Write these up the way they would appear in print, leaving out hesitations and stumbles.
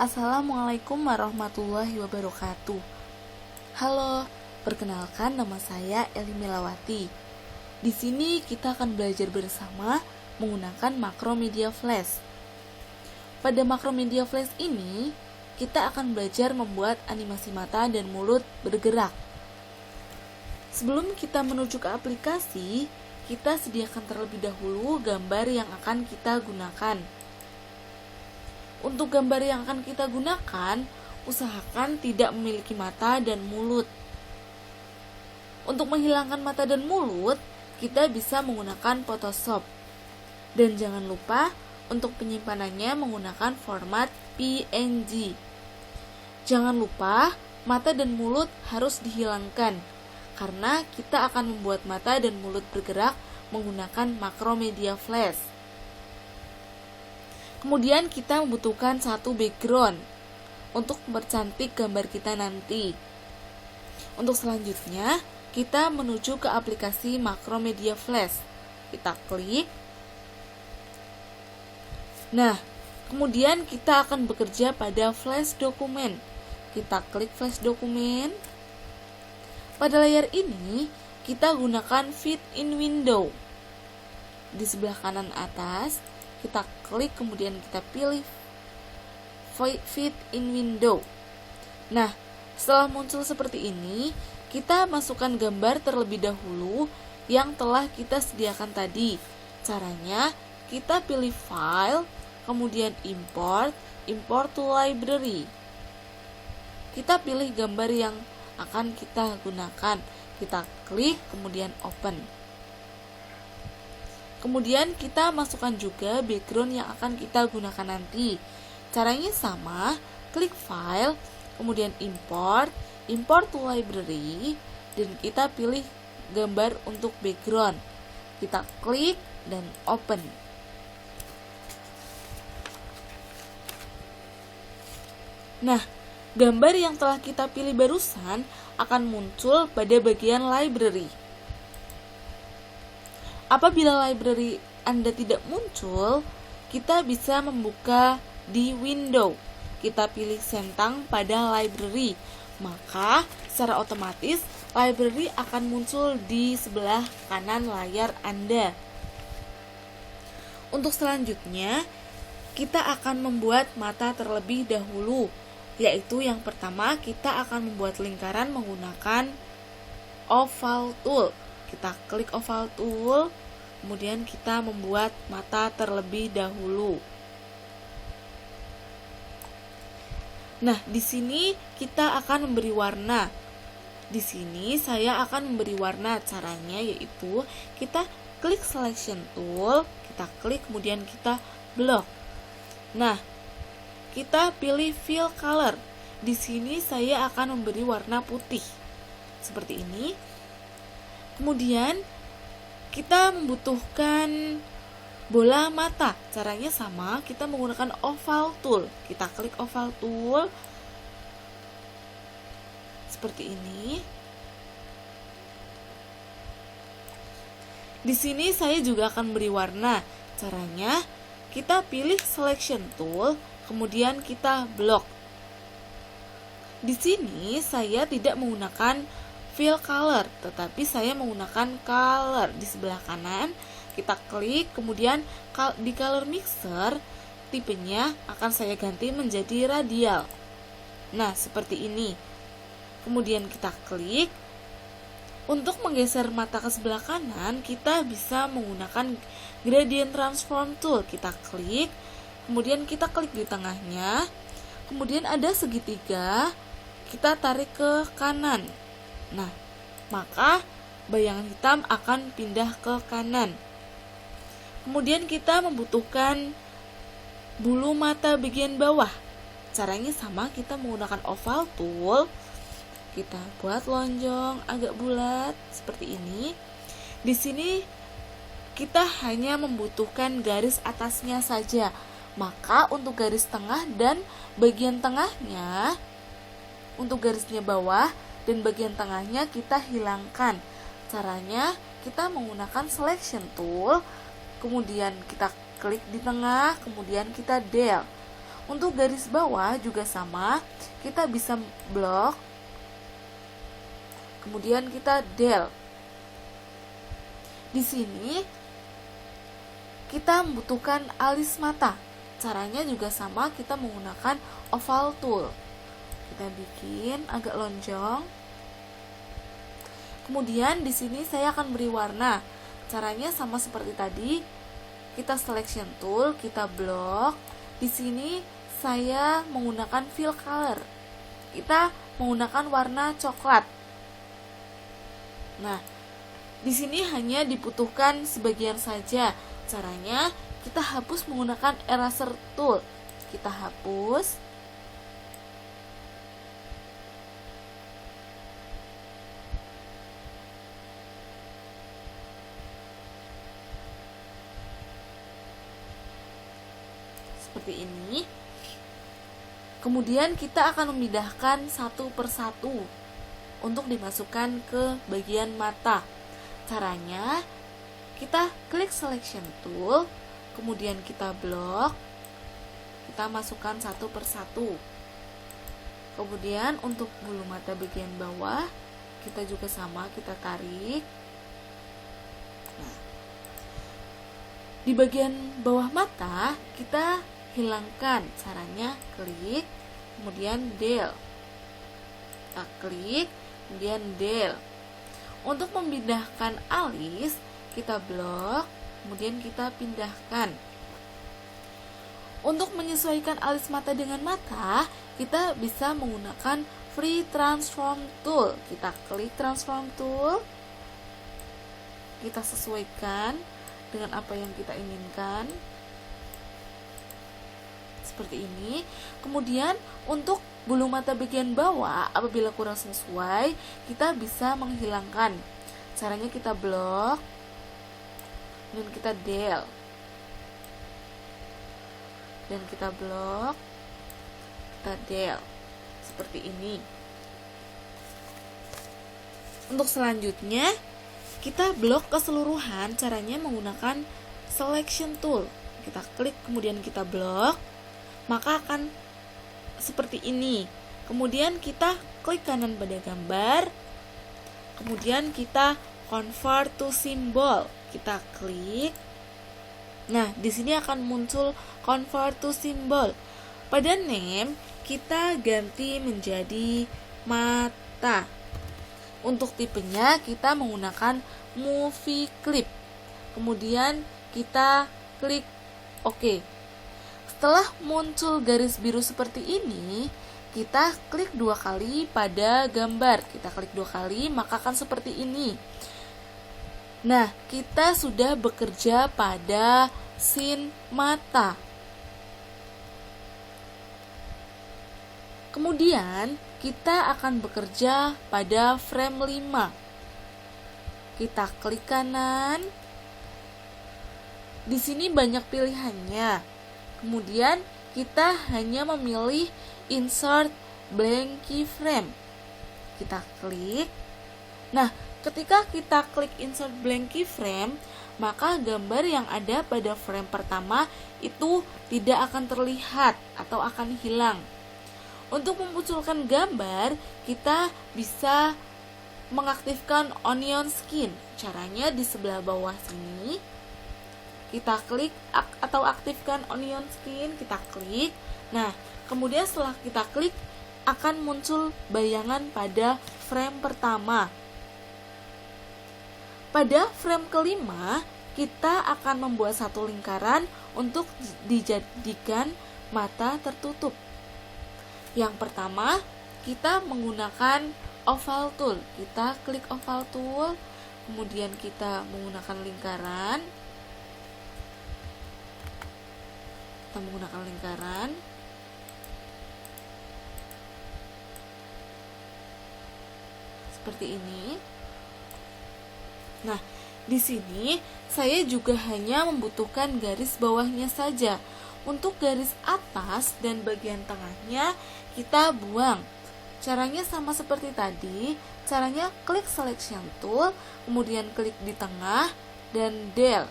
Assalamualaikum warahmatullahi wabarakatuh. Halo, perkenalkan nama saya Eli Melawati. Di sini kita akan belajar bersama menggunakan Macromedia Flash. Pada Macromedia Flash ini, kita akan belajar membuat animasi mata dan mulut bergerak. Sebelum kita menuju ke aplikasi, kita sediakan terlebih dahulu gambar yang akan kita gunakan. Untuk gambar yang akan kita gunakan, usahakan tidak memiliki mata dan mulut. Untuk menghilangkan mata dan mulut, kita bisa menggunakan Photoshop. Dan jangan lupa untuk penyimpanannya menggunakan format PNG. Jangan lupa mata dan mulut harus dihilangkan, karena kita akan membuat mata dan mulut bergerak menggunakan Macromedia Flash. Kemudian kita membutuhkan satu background untuk mempercantik gambar kita nanti. Untuk selanjutnya, kita menuju ke aplikasi Macromedia Flash. Kita klik. Nah, kemudian kita akan bekerja pada Flash Dokumen. Kita klik Flash Dokumen. Pada layar ini, kita gunakan Fit in Window. Di sebelah kanan atas, kita klik, kemudian kita pilih Fit in Window. Nah, setelah muncul seperti ini, kita masukkan gambar terlebih dahulu yang telah kita sediakan tadi. Caranya, kita pilih File, kemudian Import to Library. Kita pilih gambar yang akan kita gunakan. Kita klik, kemudian Open. Kemudian kita masukkan juga background yang akan kita gunakan nanti. Caranya sama, klik File, kemudian Import to Library, dan kita pilih gambar untuk background. Kita klik dan Open. Nah, gambar yang telah kita pilih barusan akan muncul pada bagian Library. Apabila library Anda tidak muncul, kita bisa membuka di window. Kita pilih centang pada library, maka secara otomatis library akan muncul di sebelah kanan layar Anda. Untuk selanjutnya, kita akan membuat mata terlebih dahulu, yaitu yang pertama kita akan membuat lingkaran menggunakan oval tool. Kita klik oval tool, kemudian kita membuat mata terlebih dahulu. Nah, di sini kita akan memberi warna. Di sini saya akan memberi warna. Caranya yaitu kita klik selection tool, kita klik kemudian kita block. Nah, kita pilih fill color. Di sini saya akan memberi warna putih. Seperti ini. Kemudian kita membutuhkan bola mata. Caranya sama, kita menggunakan oval tool. Kita klik oval tool. Seperti ini. Di sini saya juga akan beri warna. Caranya kita pilih selection tool, kemudian kita block. Di sini saya tidak menggunakan fill color, tetapi saya menggunakan color. Di sebelah kanan kita klik, kemudian di color mixer tipenya akan saya ganti menjadi radial. Nah, seperti ini. Kemudian kita klik. Untuk menggeser mata ke sebelah kanan, kita bisa menggunakan gradient transform tool. Kita klik, kemudian kita klik di tengahnya. Kemudian ada segitiga, kita tarik ke kanan. Nah, maka bayangan hitam akan pindah ke kanan. Kemudian kita membutuhkan bulu mata bagian bawah. Caranya sama, kita menggunakan oval tool. Kita buat lonjong agak bulat seperti ini. Di sini kita hanya membutuhkan garis atasnya saja. Maka untuk garis tengah dan bagian tengahnya, untuk garisnya bawah dan bagian tengahnya kita hilangkan. Caranya kita menggunakan selection tool, kemudian kita klik di tengah, kemudian kita del. Untuk garis bawah juga sama, kita bisa blok, kemudian kita del. Di sini kita membutuhkan alis mata. Caranya juga sama, kita menggunakan oval tool. Kita bikin agak lonjong. Kemudian di sini saya akan beri warna. Caranya sama seperti tadi. Kita selection tool, kita blok. Di sini saya menggunakan fill color. Kita menggunakan warna coklat. Nah, di sini hanya dibutuhkan sebagian saja. Caranya kita hapus menggunakan eraser tool. Kita hapus. Seperti ini. Kemudian kita akan memindahkan satu persatu untuk dimasukkan ke bagian mata. Caranya kita klik selection tool, kemudian kita blok, kita masukkan satu persatu. Kemudian untuk bulu mata bagian bawah kita juga sama, kita tarik. Nah, di bagian bawah mata kita hilangkan. Caranya klik, kemudian del. Kita klik, kemudian del. Untuk memindahkan alis, kita blok, kemudian kita pindahkan. Untuk menyesuaikan alis mata dengan mata, kita bisa menggunakan free transform tool. Kita klik transform tool, kita sesuaikan dengan apa yang kita inginkan. Seperti ini. Kemudian untuk bulu mata bagian bawah, apabila kurang sesuai, kita bisa menghilangkan. Caranya kita blok dan kita del, dan kita blok, kita del, seperti ini. Untuk selanjutnya kita blok keseluruhan. Caranya menggunakan selection tool. Kita klik kemudian kita blok, maka akan seperti ini. Kemudian kita klik kanan pada gambar, kemudian kita convert to symbol. Kita klik. Nah, di sini akan muncul convert to symbol. Pada name kita ganti menjadi mata. Untuk tipenya kita menggunakan movie clip. Kemudian kita klik OK. Setelah muncul garis biru seperti ini, kita klik 2 kali pada gambar. Kita klik 2 kali, maka akan seperti ini. Nah, kita sudah bekerja pada scene mata. Kemudian, kita akan bekerja pada frame 5. Kita klik kanan. Di sini banyak pilihannya. Kemudian kita hanya memilih insert blank keyframe. Kita klik. Nah, ketika kita klik insert blank keyframe, maka gambar yang ada pada frame pertama itu tidak akan terlihat atau akan hilang. Untuk memunculkan gambar, kita bisa mengaktifkan onion skin. Caranya di sebelah bawah sini. Kita klik atau aktifkan onion skin, kita klik. Nah, kemudian setelah kita klik akan muncul bayangan pada frame pertama. Pada frame kelima, kita akan membuat satu lingkaran untuk dijadikan mata tertutup. Yang pertama, kita menggunakan oval tool. Kita klik oval tool, kemudian kita menggunakan lingkaran. Kita menggunakan lingkaran. Seperti ini. Nah, di sini saya juga hanya membutuhkan garis bawahnya saja. Untuk garis atas dan bagian tengahnya kita buang. Caranya sama seperti tadi. Caranya klik selection tool, kemudian klik di tengah dan del.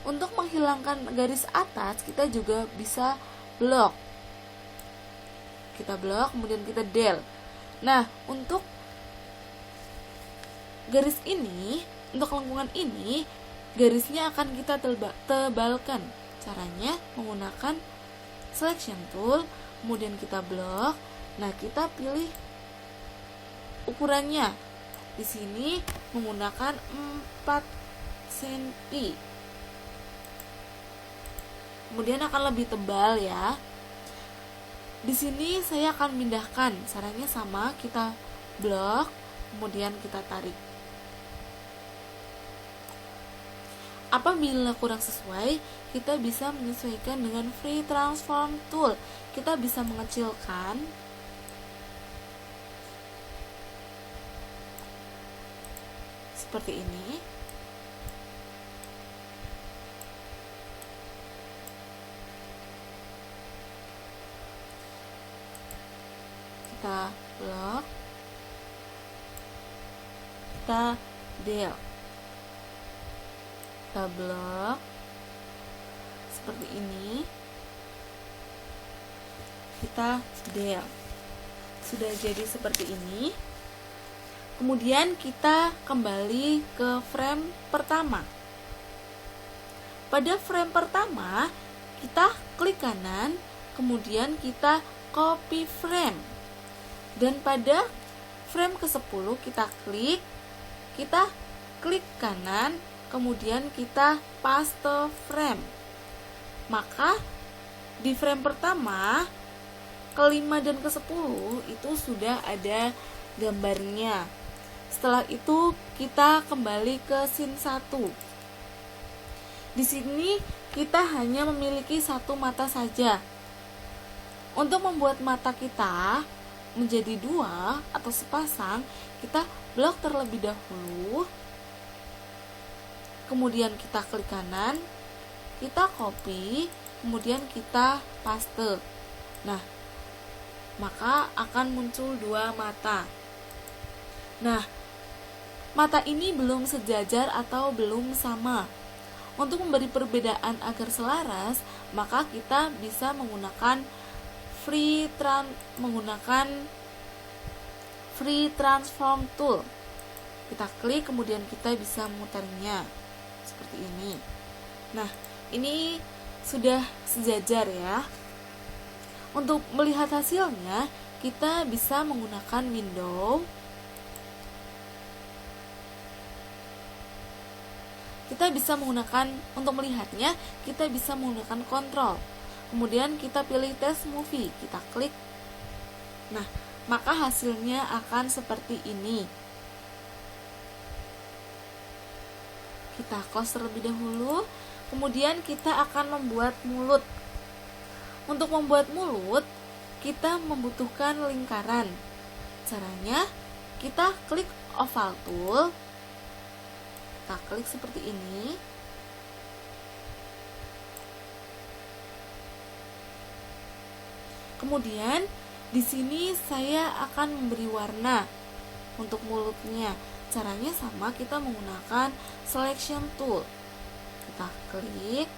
Untuk menghilangkan garis atas kita juga bisa blok. kita blok, kemudian kita del. Nah, untuk garis ini, untuk lengkungan ini, garisnya akan kita tebalkan. Caranya menggunakan selection tool, kemudian kita blok. Nah, kita pilih ukurannya. Di sini menggunakan 4 cm. Kemudian akan lebih tebal ya. Di sini saya akan pindahkan. Caranya sama, kita blok, kemudian kita tarik. Apabila kurang sesuai, kita bisa menyesuaikan dengan free transform tool. Kita bisa mengecilkan seperti ini. Kita blok, kita del, kita blok seperti ini, kita del. Sudah jadi seperti ini. Kemudian kita kembali ke frame pertama. Pada frame pertama, kita klik kanan, kemudian kita copy frame. Dan pada frame ke-10 kita klik kanan, kemudian kita paste frame. Maka di frame pertama, ke-5 dan ke-10 itu sudah ada gambarnya. Setelah itu kita kembali ke scene 1. Di sini kita hanya memiliki satu mata saja. Untuk membuat mata kita menjadi 2 atau sepasang, kita blok terlebih dahulu. Kemudian kita klik kanan, kita copy, kemudian kita paste. Nah, maka akan muncul 2 mata. Nah, mata ini belum sejajar atau belum sama. Untuk memberi perbedaan agar selaras, maka kita bisa menggunakan free transform tool. Kita klik, kemudian kita bisa memutarnya seperti ini. Nah, ini sudah sejajar ya. Untuk melihat hasilnya, kita bisa menggunakan window. Kita bisa menggunakan, untuk melihatnya, kita bisa menggunakan control. Kemudian kita pilih test movie, kita klik. Nah, maka hasilnya akan seperti ini. Kita close terlebih dahulu. Kemudian kita akan membuat mulut. Untuk membuat mulut, kita membutuhkan lingkaran. Caranya, kita klik oval tool. Kita klik seperti ini. Kemudian di sini saya akan memberi warna untuk mulutnya. Caranya sama, kita menggunakan selection tool. Kita klik.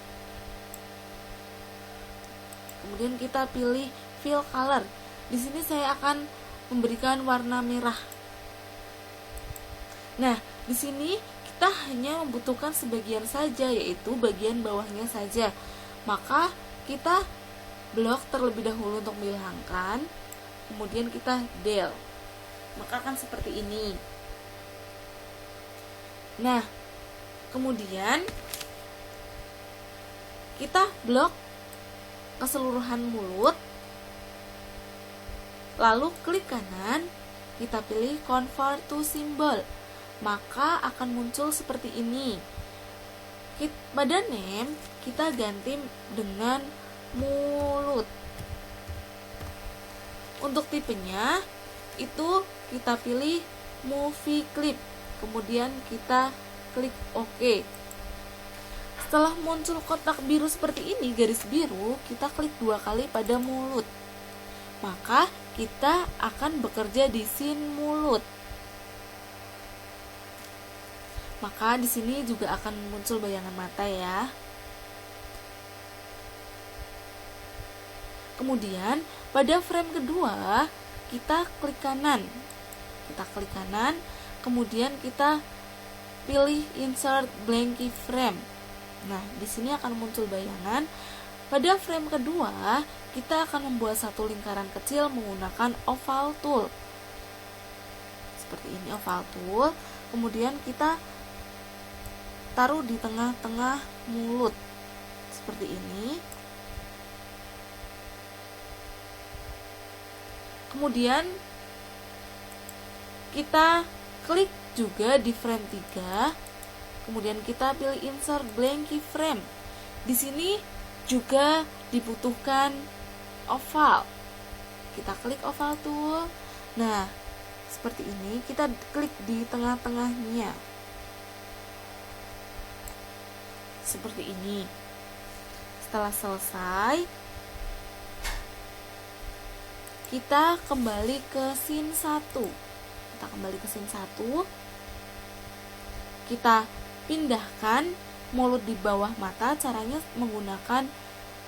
Kemudian kita pilih fill color. Di sini saya akan memberikan warna merah. Nah, di sini kita hanya membutuhkan sebagian saja, yaitu bagian bawahnya saja. Maka kita blok terlebih dahulu untuk menghilangkan, kemudian kita del. Maka akan seperti ini. Nah, kemudian kita blok keseluruhan mulut, lalu klik kanan, kita pilih convert to symbol, maka akan muncul seperti ini. Pada name kita ganti dengan mulut. Untuk tipenya itu kita pilih movie clip, kemudian kita klik OK. Setelah muncul kotak biru seperti ini, garis biru, kita klik 2 kali pada mulut. Maka kita akan bekerja di scene mulut. Maka di sini juga akan muncul bayangan mata ya. Kemudian pada frame kedua kita klik kanan. Kemudian kita pilih insert blank keyframe. Nah, di sini akan muncul bayangan. Pada frame kedua, kita akan membuat satu lingkaran kecil menggunakan oval tool. Seperti ini oval tool. Kemudian kita taruh di tengah-tengah mulut. Seperti ini. Kemudian kita klik juga di frame 3. Kemudian kita pilih insert blank keyframe. Di sini juga dibutuhkan oval. Kita klik oval tool. Nah, seperti ini kita klik di tengah-tengahnya. Seperti ini. Setelah selesai, kita kembali ke scene 1. Kita pindahkan mulut di bawah mata. Caranya menggunakan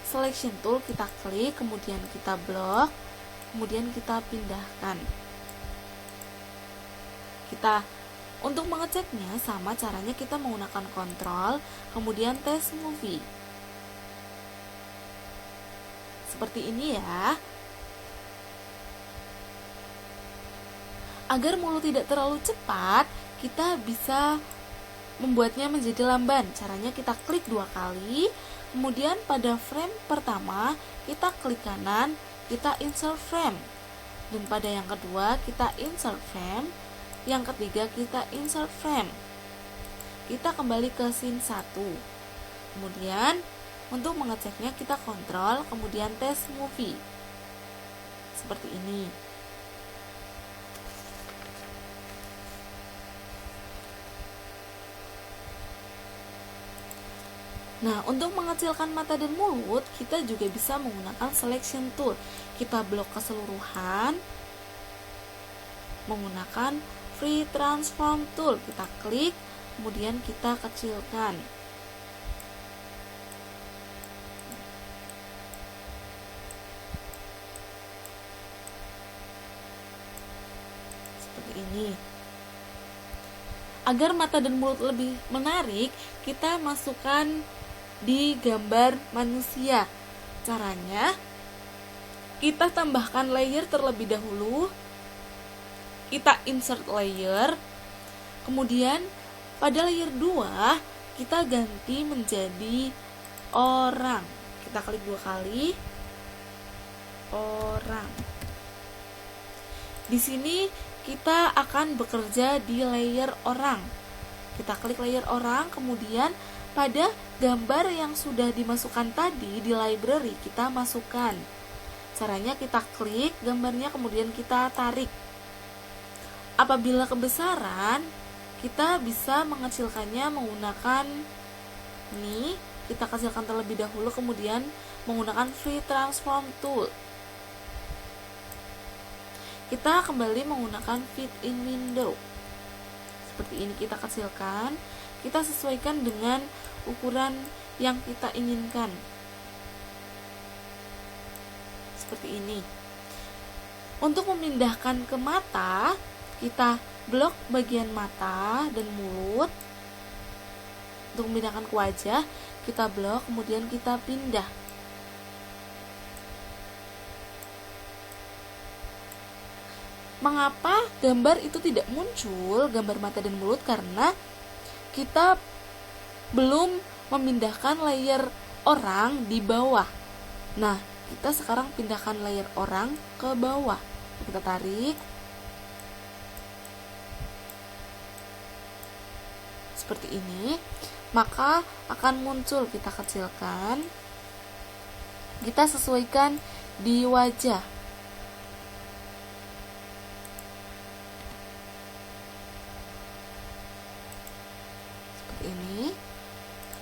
selection tool. Kita klik, kemudian kita blok, kemudian kita pindahkan. Untuk mengeceknya sama caranya, kita menggunakan kontrol, kemudian test movie. Seperti ini ya. Agar mulut tidak terlalu cepat, kita bisa membuatnya menjadi lamban. Caranya kita klik 2 kali, kemudian pada frame pertama kita klik kanan, kita insert frame. Dan pada yang kedua kita insert frame, yang ketiga kita insert frame. Kita kembali ke scene 1. Kemudian untuk mengeceknya kita kontrol, kemudian test movie. Seperti ini. Nah, untuk mengecilkan mata dan mulut, kita juga bisa menggunakan selection tool. Kita blok keseluruhan menggunakan free transform tool. Kita klik, kemudian kita kecilkan. Seperti ini. Agar mata dan mulut lebih menarik, kita masukkan di gambar manusia. Caranya, kita tambahkan layer terlebih dahulu. Kita insert layer. Kemudian pada layer 2 kita ganti menjadi orang. Kita klik 2 kali. Orang. Di sini kita akan bekerja di layer orang. Kita klik layer orang, kemudian pada gambar yang sudah dimasukkan tadi di library kita masukkan. Caranya kita klik gambarnya, kemudian kita tarik. Apabila kebesaran, kita bisa mengecilkannya menggunakan ini. Kita kecilkan terlebih dahulu, kemudian menggunakan free transform tool. Kita kembali menggunakan fit in window. Seperti ini kita kecilkan. Kita sesuaikan dengan ukuran yang kita inginkan. Seperti ini. Untuk memindahkan ke mata, kita blok bagian mata dan mulut. Untuk memindahkan ke wajah, kita blok, kemudian kita pindah. Mengapa gambar itu tidak muncul, gambar mata dan mulut? Karena kita belum memindahkan layer orang di bawah. Nah, kita sekarang pindahkan layer orang ke bawah. Kita tarik. Seperti ini. Maka akan muncul, kita kecilkan. Kita sesuaikan di wajah. Ini.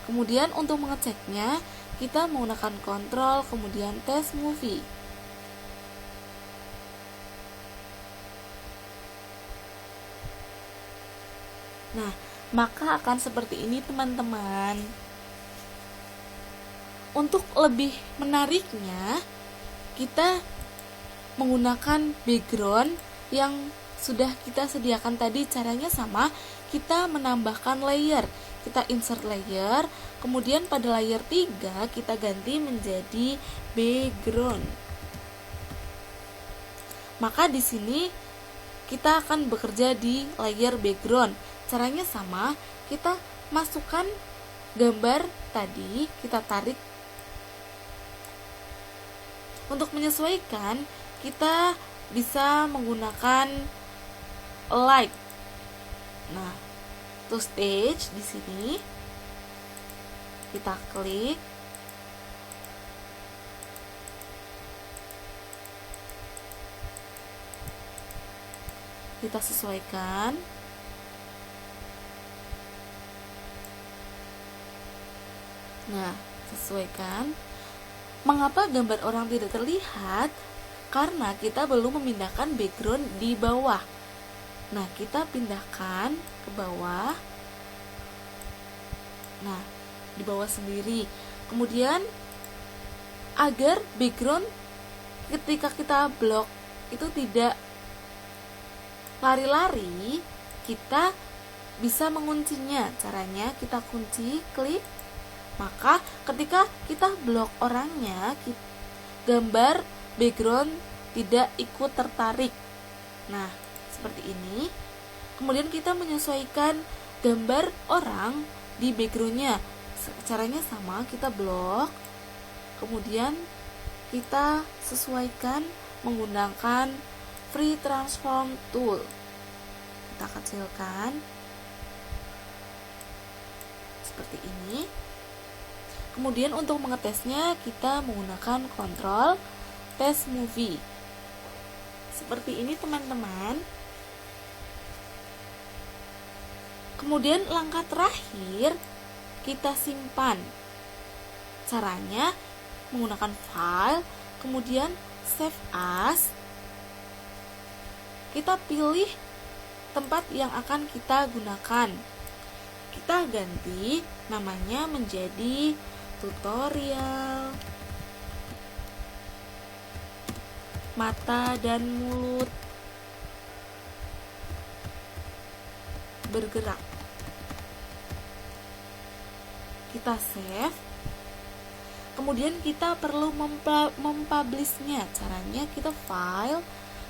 Kemudian untuk mengeceknya kita menggunakan kontrol, kemudian test movie. Nah, maka akan seperti ini teman-teman. Untuk lebih menariknya, kita menggunakan background yang sudah kita sediakan tadi. Caranya sama, kita menambahkan layer, kita insert layer, kemudian pada layer 3 kita ganti menjadi background. Maka di sini kita akan bekerja di layer background. Caranya sama, kita masukkan gambar tadi, kita tarik. Untuk menyesuaikan, kita bisa menggunakan light. Nah, to stage di sini kita klik. Kita sesuaikan. Nah, sesuaikan. Mengapa gambar orang tidak terlihat? Karena kita belum memindahkan background di bawah. Nah, kita pindahkan ke bawah. Nah, di bawah sendiri. Kemudian agar background ketika kita blok itu tidak lari-lari, kita bisa menguncinya. Caranya kita kunci, klik. Maka ketika kita blok orangnya, gambar background tidak ikut tertarik. Nah, seperti ini. Kemudian kita menyesuaikan gambar orang di backgroundnya. Caranya sama, kita blok. Kemudian kita sesuaikan menggunakan Free Transform Tool. Kita kecilkan seperti ini. Kemudian untuk mengetesnya kita menggunakan Ctrl Test Movie. Seperti ini teman-teman. Kemudian langkah terakhir kita simpan. Caranya menggunakan File, kemudian Save As. Kita pilih tempat yang akan kita gunakan. Kita ganti namanya menjadi tutorial mata dan mulut bergerak. Kita save. Kemudian kita perlu mempublishnya. Caranya kita file,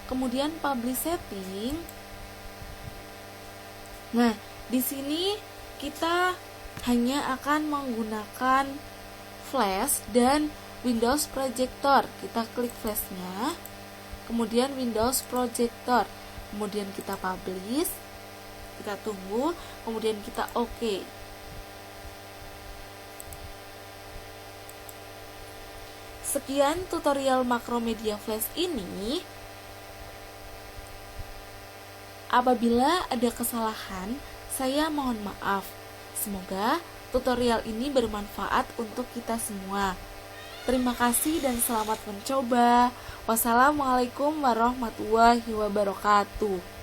kemudian publish setting. Nah, di sini kita hanya akan menggunakan flash dan Windows Projector. Kita klik flashnya, kemudian Windows Projector, kemudian kita publish, kita tunggu, kemudian kita OK. Sekian tutorial Macromedia Flash ini. Apabila ada kesalahan, saya mohon maaf. Semoga tutorial ini bermanfaat untuk kita semua. Terima kasih dan selamat mencoba. Wassalamualaikum warahmatullahi wabarakatuh.